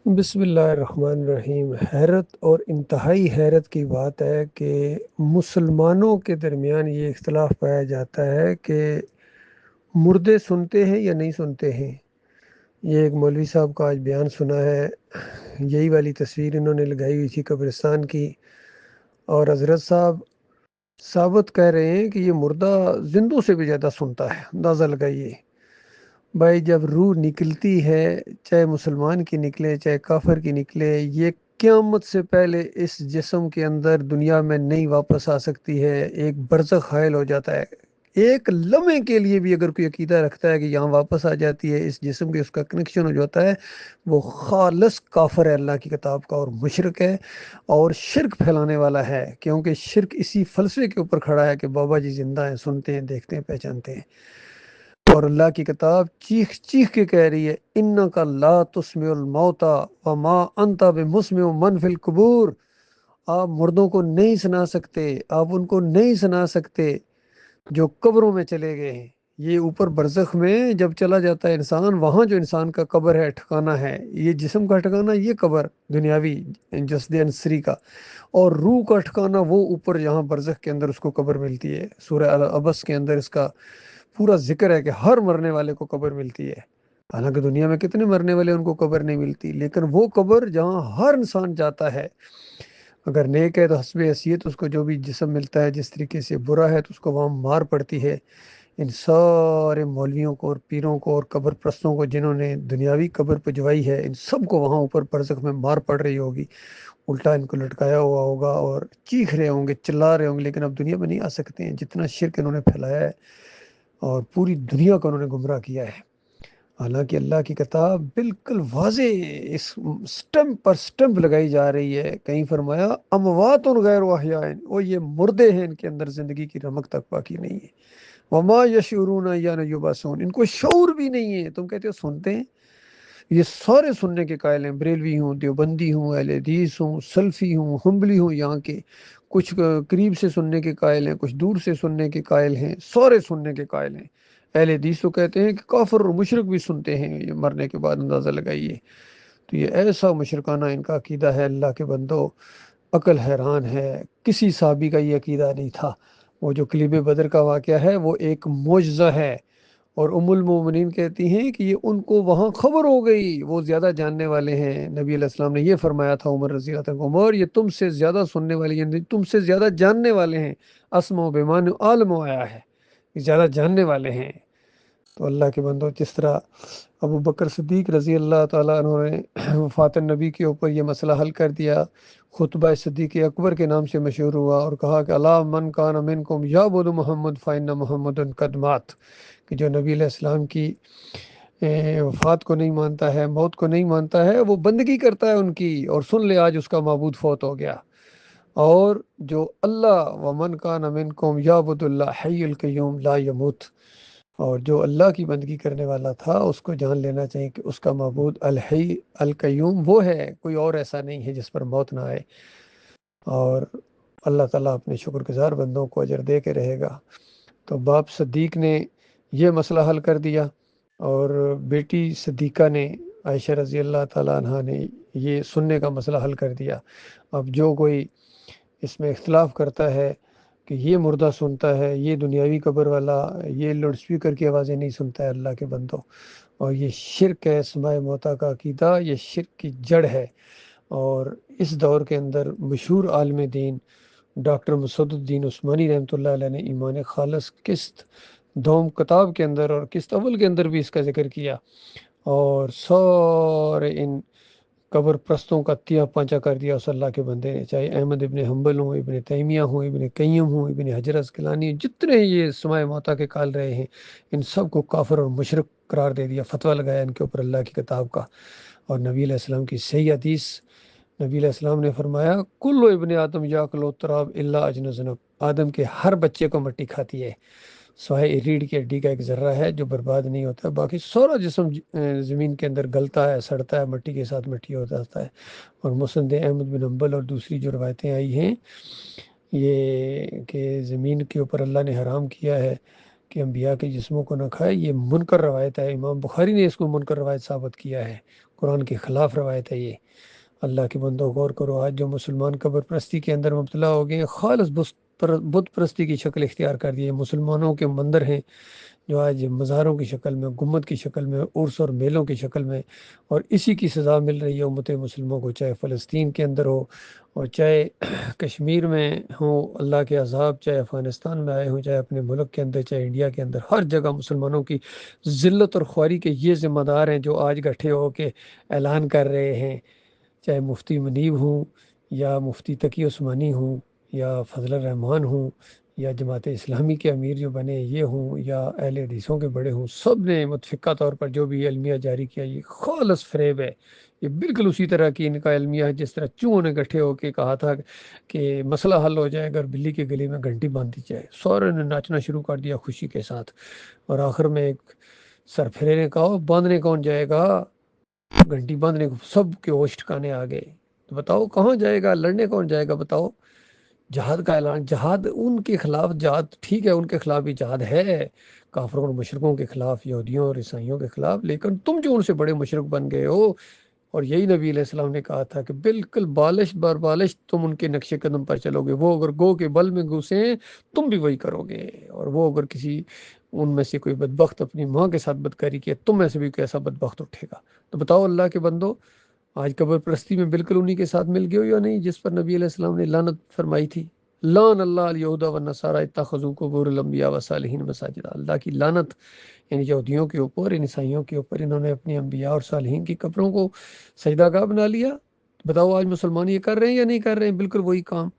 بسم اللہ الرحمن الرحیم۔ حیرت اور انتہائی حیرت کی بات ہے کہ مسلمانوں کے درمیان یہ اختلاف پایا جاتا ہے کہ مردے سنتے ہیں یا نہیں سنتے ہیں۔ یہ ایک مولوی صاحب کا آج بیان سنا ہے، یہی والی تصویر انہوں نے لگائی ہوئی تھی قبرستان کی، اور حضرت صاحب ثابت کہہ رہے ہیں کہ یہ مردہ زندوں سے بھی زیادہ سنتا ہے۔ اندازہ لگائیے بھائی، جب روح نکلتی ہے، چاہے مسلمان کی نکلے چاہے کافر کی نکلے، یہ قیامت سے پہلے اس جسم کے اندر دنیا میں نہیں واپس آ سکتی ہے، ایک برزخ حائل ہو جاتا ہے۔ ایک لمحے کے لیے بھی اگر کوئی عقیدہ رکھتا ہے کہ یہاں واپس آ جاتی ہے اس جسم کے، اس کا کنیکشن ہو جاتا ہے، وہ خالص کافر ہے اللہ کی کتاب کا اور مشرک ہے اور شرک پھیلانے والا ہے، کیونکہ شرک اسی فلسفے کے اوپر کھڑا ہے کہ بابا جی زندہ ہیں، سنتے ہیں، دیکھتے ہیں، پہچانتے ہیں۔ اور اللہ کی کتاب چیخ چیخ کے کہہ رہی ہے انک لا تسمع الموتى وما انت بمسمع من فی القبور۔ آپ مردوں کو نہیں سنا سکتے، آپ ان کو نہیں سنا سکتے جو قبروں میں چلے گئے ہیں۔ یہ اوپر برزخ میں جب چلا جاتا ہے انسان، وہاں جو انسان کا قبر ہے، ٹھکانہ ہے، یہ جسم کا ٹھکانہ یہ قبر دنیاوی جسد انصری کا، اور روح کا ٹھکانہ وہ اوپر جہاں برزخ کے اندر اس کو قبر ملتی ہے۔ سورہ العبس کے اندر اس کا پورا ذکر ہے کہ ہر مرنے والے کو قبر ملتی ہے۔ حالانکہ دنیا میں کتنے مرنے والے ان کو قبر نہیں ملتی، لیکن وہ قبر جہاں ہر انسان جاتا ہے، اگر نیک ہے تو حسب حیثیت اس کو جو بھی جسم ملتا ہے، جس طریقے سے برا ہے تو اس کو وہاں مار پڑتی ہے۔ ان سارے مولویوں کو اور پیروں کو اور قبر پرستوں کو جنہوں نے دنیاوی قبر پجوائی ہے، ان سب کو وہاں اوپر برزخ میں مار پڑ رہی ہوگی، الٹا ان کو لٹکایا ہوا ہوگا اور چیخ رہے ہوں گے، چلا رہے ہوں گے، لیکن اب دنیا میں نہیں آ سکتے ہیں۔ جتنا شرک انہوں نے پھیلایا ہے اور پوری دنیا کو انہوں نے گمراہ کیا ہے۔ حالانکہ اللہ کی کتاب بالکل واضح اس سٹمپ پر سٹمپ لگائی جا رہی ہے۔ کہیں فرمایا اموات غیر احیاء، وہ یہ مردے ہیں، ان کے اندر زندگی کی رمق تک باقی نہیں ہے۔ وما یشعرون ایان یبعثون، ان کو شعور بھی نہیں ہے۔ تم کہتے ہو سنتے ہیں، یہ سارے سننے کے قائل ہیں، بریلوی ہوں، دیوبندی ہوں، اہل حدیث ہوں، سلفی ہوں، حنبلی ہوں، یہاں کے کچھ قریب سے سننے کے قائل ہیں، کچھ دور سے سننے کے قائل ہیں، سارے سننے کے قائل ہیں۔ اہل حدیث تو کہتے ہیں کہ کافر اور مشرک بھی سنتے ہیں، یہ مرنے کے بعد اندازہ لگائیے۔ تو یہ ایسا مشرکانہ ان کا عقیدہ ہے، اللہ کے بندو عقل حیران ہے۔ کسی صحابی کا یہ عقیدہ نہیں تھا۔ وہ جو قلیب بدر کا واقعہ ہے وہ ایک معجزہ ہے، اور ام المومنین کہتی ہیں کہ یہ ان کو وہاں خبر ہو گئی، وہ زیادہ جاننے والے ہیں۔ نبی علیہ السلام نے یہ فرمایا تھا عمر رضی اللہ عنہ، عمر یہ تم سے زیادہ سننے والے، یعنی تم سے زیادہ جاننے والے ہیں۔ اسمع بمان عالم آیا ہے، زیادہ جاننے والے ہیں۔ تو اللہ کے بندو، جس طرح ابو بکر صدیق رضی اللہ تعالیٰ عنہ نے وفات النبی کے اوپر یہ مسئلہ حل کر دیا، خطبہ صدیق اکبر کے نام سے مشہور ہوا، اور کہا کہ اللہ من کان منکم یعبد محمد فإن محمد قد مات، کہ جو نبی علیہ السلام کی وفات کو نہیں مانتا ہے، موت کو نہیں مانتا ہے، وہ بندگی کرتا ہے ان کی، اور سن لے آج اس کا معبود فوت ہو گیا۔ اور جو اللہ ومن کان منکم یعبد اللہ حی القیوم لا یموت، اور جو اللہ کی بندگی کرنے والا تھا اس کو جان لینا چاہیے کہ اس کا معبود الحی القیوم وہ ہے، کوئی اور ایسا نہیں ہے جس پر موت نہ آئے۔ اور اللہ تعالیٰ اپنے شکر گزار بندوں کو اجر دے کے رہے گا۔ تو باپ صدیق نے یہ مسئلہ حل کر دیا، اور بیٹی صدیقہ نے، عائشہ رضی اللہ تعالیٰ عنہ نے، یہ سننے کا مسئلہ حل کر دیا۔ اب جو کوئی اس میں اختلاف کرتا ہے کہ یہ مردہ سنتا ہے، یہ دنیاوی قبر والا، یہ لاؤڈ اسپیکر کی آوازیں نہیں سنتا ہے، اللہ کے بندوں، اور یہ شرک ہے، اسماء موتا کا عقیدہ، یہ شرک کی جڑ ہے۔ اور اس دور کے اندر مشہور عالم دین ڈاکٹر مسعود الدین عثمانی رحمۃ اللہ علیہ نے ایمان خالص قسط دوم کتاب کے اندر اور قسط اول کے اندر بھی اس کا ذکر کیا، اور سارے ان قبر پرستوں کا تیا پانچا کر دیا اس اللہ کے بندے نے، چاہے احمد ابن حنبل ہوں، ابن تیمیہ ہوں، ابن قیم ہوں، ابن حجر عسقلانی، جتنے یہ سماع موتا کے قائل رہے ہیں، ان سب کو کافر اور مشرک قرار دے دیا، فتویٰ لگایا ان کے اوپر اللہ کی کتاب کا اور نبی علیہ السلام کی صحیح حدیث۔ نبی علیہ السلام نے فرمایا کل ابن آدم یاکل التراب الا اجن ذنب، آدم کے ہر بچے کو مٹی کھاتی ہے، سوائے ریڑھ کی ہڈی کا ایک ذرہ ہے جو برباد نہیں ہوتا، باقی سارا جسم زمین کے اندر گلتا ہے، سڑتا ہے، مٹی کے ساتھ مٹی ہو جاتا ہے۔ اور مسند احمد بن حنبل اور دوسری جو روایتیں آئی ہیں، یہ کہ زمین کے اوپر اللہ نے حرام کیا ہے کہ انبیاء کے جسموں کو نہ کھائے، یہ منکر روایت ہے۔ امام بخاری نے اس کو منکر روایت ثابت کیا ہے، قرآن کے خلاف روایت ہے یہ۔ اللہ کے بندوں غور کرو، آج جو مسلمان قبر پرستی کے اندر مبتلا ہو گئے ہیں، خالص بت پرستی کی شکل اختیار کر دی ہے۔ مسلمانوں کے مندر ہیں جو آج مزاروں کی شکل میں، گنبد کی شکل میں، عرس اور میلوں کی شکل میں، اور اسی کی سزا مل رہی ہے امت مسلموں کو، چاہے فلسطین کے اندر ہو اور چاہے کشمیر میں ہو اللہ کے عذاب، چاہے افغانستان میں آئے ہوں، چاہے اپنے ملک کے اندر، چاہے انڈیا کے اندر، ہر جگہ مسلمانوں کی ذلت اور خواری کے یہ ذمہ دار ہیں جو آج گٹھے ہو کے اعلان کر رہے ہیں، چاہے مفتی منیب ہوں یا مفتی تقی عثمانی ہوں یا فضل الرحمان ہوں یا جماعت اسلامی کے امیر جو بنے یہ ہوں یا اہل حدیثوں کے بڑے ہوں، سب نے متفقہ طور پر جو بھی علمیہ جاری کیا یہ خالص فریب ہے۔ یہ بالکل اسی طرح کی ان کا علمیہ ہے جس طرح چوہوں نے گٹھے ہو کے کہا تھا کہ مسئلہ حل ہو جائے اگر بلی کے گلے میں گھنٹی باندھ دی جائے۔ سورے نے ناچنا شروع کر دیا خوشی کے ساتھ، اور آخر میں ایک سرفرے نے کہا باندھنے کون جائے گا، گھنٹی باندھنے کو سب کے ہوش ٹھکانے آ گئے۔ تو بتاؤ کہاں جائے گا، لڑنے کون جائے گا؟ بتاؤ، جہاد کا اعلان، جہاد ان کے خلاف، جہاد ٹھیک ہے ان کے خلاف بھی جہاد ہے، کافروں اور مشرکوں کے خلاف، یہودیوں اور عیسائیوں کے خلاف، لیکن تم جو ان سے بڑے مشرک بن گئے ہو، اور یہی نبی علیہ السلام نے کہا تھا کہ بالکل بالش بر بالش تم ان کے نقش قدم پر چلو گے، وہ اگر گو کے بل میں گھسیں تم بھی وہی کرو گے، اور وہ اگر کسی ان میں سے کوئی بدبخت اپنی ماں کے ساتھ بدکاری کیے تم میں سے بھی کیسا بدبخت اٹھے گا۔ تو بتاؤ اللہ کے بندو، آج قبر پرستی میں بالکل انہی کے ساتھ مل گئے ہو یا نہیں جس پر نبی علیہ السلام نے لعنت فرمائی تھی؟ لعن اللہ الیہود والنصارى اتخذوا قبور الانبیاء والصالحین مساجد، اللہ کی لعنت ان یہودیوں کے اوپر، ان عیسائیوں کے اوپر، انہوں نے اپنی انبیاء اور صالحین کی قبروں کو سجدہ گاہ بنا لیا۔ بتاؤ آج مسلمان یہ کر رہے ہیں یا نہیں کر رہے ہیں؟ بالکل وہی کام۔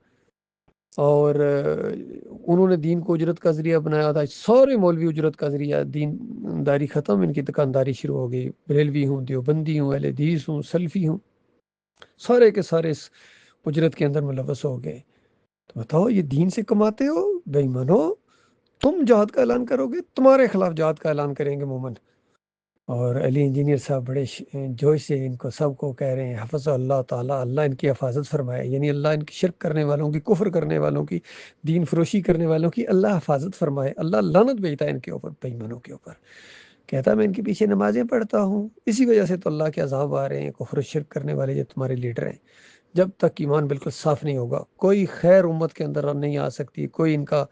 اور انہوں نے دین کو اجرت کا ذریعہ بنایا تھا، سارے مولوی اجرت کا ذریعہ، دین داری ختم، ان کی دکانداری شروع ہو گئی، بریلوی ہوں، دیوبندی ہوں، اہل حدیث ہوں، سلفی ہوں، سارے کے سارے اس اجرت کے اندر ملوث ہو گئے۔ تو بتاؤ یہ دین سے کماتے ہو؟ بے ایمانو، تم جہاد کا اعلان کرو گے، تمہارے خلاف جہاد کا اعلان کریں گے مومن۔ اور علی انجینئر صاحب بڑے جوش سے ان کو سب کو کہہ رہے ہیں حفظ اللہ تعالیٰ، اللہ ان کی حفاظت فرمائے، یعنی اللہ ان کی شرک کرنے والوں کی، کفر کرنے والوں کی، دین فروشی کرنے والوں کی اللہ حفاظت فرمائے، اللہ لعنت بھیجتا ہے ان کے اوپر، بے ایمانوں کے اوپر۔ کہتا میں ان کے پیچھے نمازیں پڑھتا ہوں، اسی وجہ سے تو اللہ کے عذاب آ رہے ہیں، کفر و شرک کرنے والے جو تمہارے لیڈر ہیں۔ جب تک ایمان بالکل صاف نہیں ہوگا کوئی خیر امت کے اندر نہیں آ سکتی، کوئی ان کا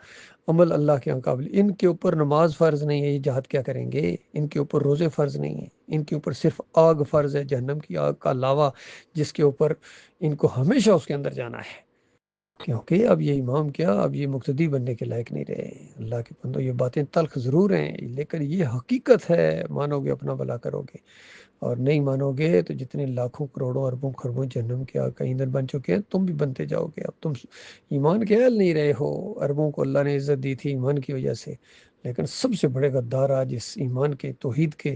عمل اللہ کے قابل، ان کے اوپر نماز فرض نہیں ہے، یہ جہاد کیا کریں گے؟ ان کے اوپر روزے فرض نہیں ہیں، ان کے اوپر صرف آگ فرض ہے، جہنم کی آگ کا لاوا، جس کے اوپر ان کو ہمیشہ اس کے اندر جانا ہے، کیونکہ اب یہ امام کیا، اب یہ مقتدی بننے کے لائق نہیں رہے۔ اللہ کے بندو یہ باتیں تلخ ضرور ہیں لیکن یہ حقیقت ہے، مانو گے اپنا بھلا کرو گے، اور نہیں مانو گے تو جتنے لاکھوں کروڑوں اربوں خربوں جہنم کے آگ کا ایندھن بن چکے ہیں تم بھی بنتے جاؤ گے۔ اب تم ایمان کے اہل نہیں رہے ہو، اربوں کو اللہ نے عزت دی تھی ایمان کی وجہ سے، لیکن سب سے بڑے غدار آج اس ایمان کے، توحید کے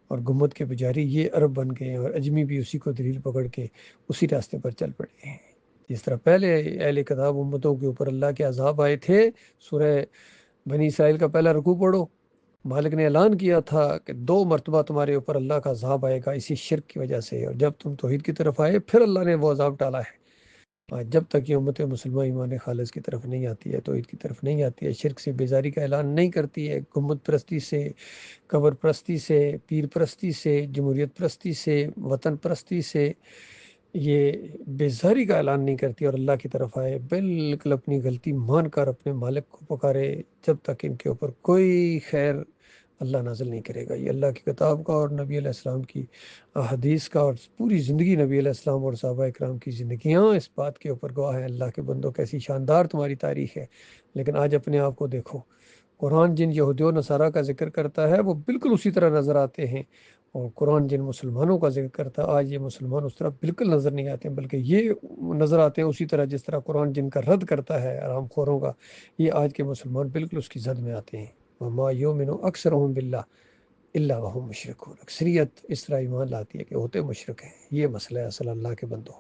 اور گمت کے پجاری یہ عرب بن گئے ہیں، اور اجمی بھی اسی کو دلیل پکڑ کے اسی راستے پر چل پڑے ہیں۔ جس طرح پہلے اہل کتاب امتوں کے اوپر اللہ کے عذاب آئے تھے، سورہ بنی اسرائیل کا پہلا رکوع پڑھو، مالک نے اعلان کیا تھا کہ 2 مرتبہ تمہارے اوپر اللہ کا عذاب آئے گا اسی شرک کی وجہ سے، اور جب تم توحید کی طرف آئے پھر اللہ نے وہ عذاب ٹالا ہے۔ جب تک یہ امت مسلمہ ایمان خالص کی طرف نہیں آتی ہے، توحید کی طرف نہیں آتی ہے، شرک سے بیزاری کا اعلان نہیں کرتی ہے، گنبد پرستی سے، قبر پرستی سے، پیر پرستی سے، جمہوریت پرستی سے، وطن پرستی سے یہ بیزاری کا اعلان نہیں کرتی اور اللہ کی طرف آئے، بالکل اپنی غلطی مان کر اپنے مالک کو پکارے، جب تک ان کے اوپر کوئی خیر اللہ نازل نہیں کرے گا۔ یہ اللہ کی کتاب کا اور نبی علیہ السلام کی حدیث کا، اور پوری زندگی نبی علیہ السلام اور صحابہ اکرام کی زندگیاں اس بات کے اوپر گواہ ہیں۔ اللہ کے بندوں کیسی شاندار تمہاری تاریخ ہے، لیکن آج اپنے آپ کو دیکھو، قرآن جن یہودیوں و نصارہ کا ذکر کرتا ہے وہ بالکل اسی طرح نظر آتے ہیں، اور قرآن جن مسلمانوں کا ذکر کرتا ہے آج یہ مسلمان اس طرح بالکل نظر نہیں آتے ہیں، بلکہ یہ نظر آتے ہیں اسی طرح جس طرح قرآن جن کا رد کرتا ہے حرام خوروں کا، یہ آج کے مسلمان بالکل اس کی زد میں آتے ہیں۔ وما یؤمن اکثرهم باللہ الا وهم مشرکون، اکثریت اس طرح ایمان لاتی ہے کہ ہوتے مشرک ہیں۔ یہ مسئلہ ہے اصل اللہ کے بندوں۔